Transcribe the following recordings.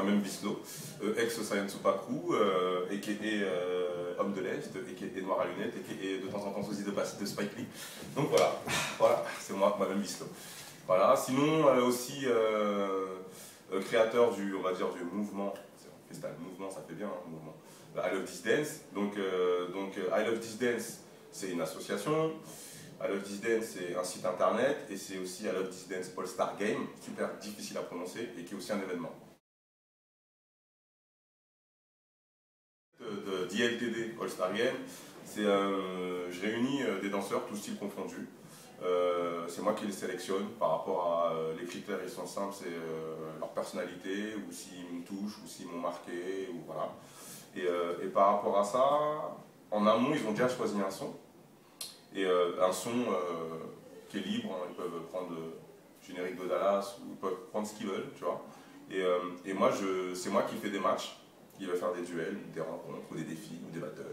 moi-même Vislo, ex-Science Crew, a.k.a. Homme de l'Est, a.k.a. Noir à lunettes, a.k.a. de temps en temps aussi de Spike Lee. Donc voilà, voilà, c'est moi-même Vislo. Voilà, sinon aussi créateur du, on va dire, du mouvement, mouvement, ça fait bien, hein, mouvement. I Love This Dance. Donc I Love This Dance, c'est une association. I Love This Dance, c'est un site internet, et c'est aussi I Love This Dance All-Star Game, super difficile à prononcer, et qui est aussi un événement. De d'ILTD All-Star Game, je réunis des danseurs, tous styles confondus. C'est moi qui les sélectionne par rapport à les critères, ils sont simples, c'est leur personnalité, ou s'ils me touchent, ou s'ils m'ont marqué, ou voilà. Et par rapport à ça, en amont, ils ont déjà choisi un son. Et un son qui est libre, hein, ils peuvent prendre le générique de Dallas, ou ils peuvent prendre ce qu'ils veulent, tu vois. Et moi, c'est moi qui fais des matchs, qui va faire des duels, des rencontres, ou des défis, ou des battles,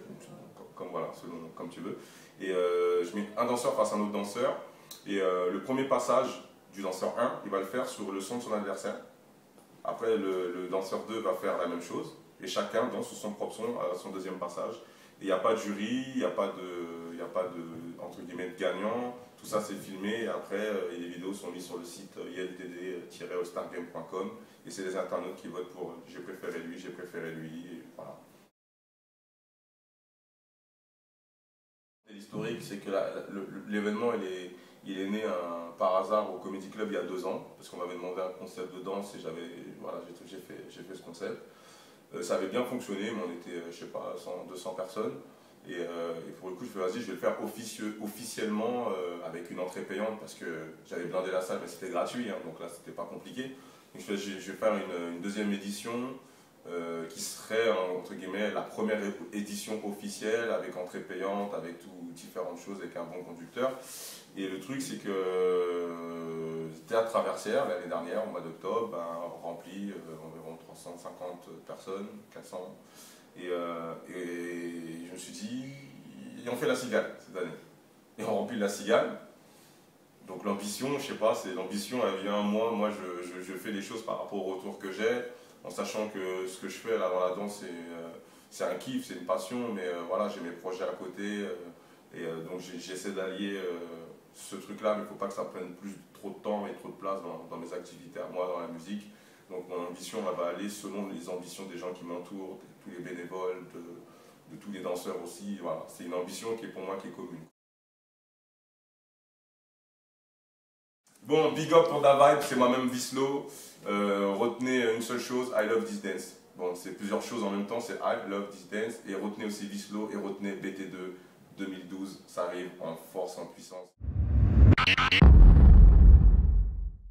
comme voilà, selon comme tu veux. Et je mets un danseur face à un autre danseur, et le premier passage du danseur 1, il va le faire sur le son de son adversaire. Après, le danseur 2 va faire la même chose, et chacun danse sur son propre son à son deuxième passage. Il n'y a pas de jury, il n'y a pas de entre guillemets, de gagnant. Tout ça c'est filmé, et après les vidéos sont mises sur le site iltd-allstargame.com, et c'est les internautes qui votent pour j'ai préféré lui, et voilà. L'historique, c'est que l'événement il est né par hasard au Comedy Club il y a 2 ans, parce qu'on m'avait demandé un concept de danse et voilà, j'ai fait ce concept. Ça avait bien fonctionné, mais on était, je sais pas, 100, 200 personnes. Et pour le coup, je fais vas-y, je vais le faire officiellement avec une entrée payante, parce que j'avais blindé la salle, mais c'était gratuit, hein, donc là, c'était pas compliqué. Donc je vais faire une deuxième édition qui serait, entre guillemets, la première édition officielle, avec entrée payante, avec différentes choses, avec un bon conducteur. Et le truc, c'est que Théâtre Traversière, l'année dernière, au mois d'octobre, rempli environ 350 personnes, 400. Et je me suis dit, et on fait la Cigale cette année. Et on remplit la Cigale. Donc l'ambition, je sais pas, l'ambition, elle vient à moi. Moi, je fais les choses par rapport au retour que j'ai, en sachant que ce que je fais là dans la danse, c'est un kiff, c'est une passion, mais voilà, j'ai mes projets à côté. Donc j'essaie d'allier ce truc-là, mais il ne faut pas que ça prenne trop de temps et trop de place dans mes activités à moi, dans la musique. Donc mon ambition, elle va aller selon les ambitions des gens qui m'entourent, de tous les bénévoles, de tous les danseurs aussi. Voilà. C'est une ambition qui est pour moi qui est commune. Bon, big up pour Da Vibe, c'est moi-même Vislo. Retenez une seule chose, I Love This Dance. Bon, c'est plusieurs choses en même temps, c'est I Love This Dance. Et retenez aussi Vislo, et retenez BT2 2012, ça arrive en force, en puissance.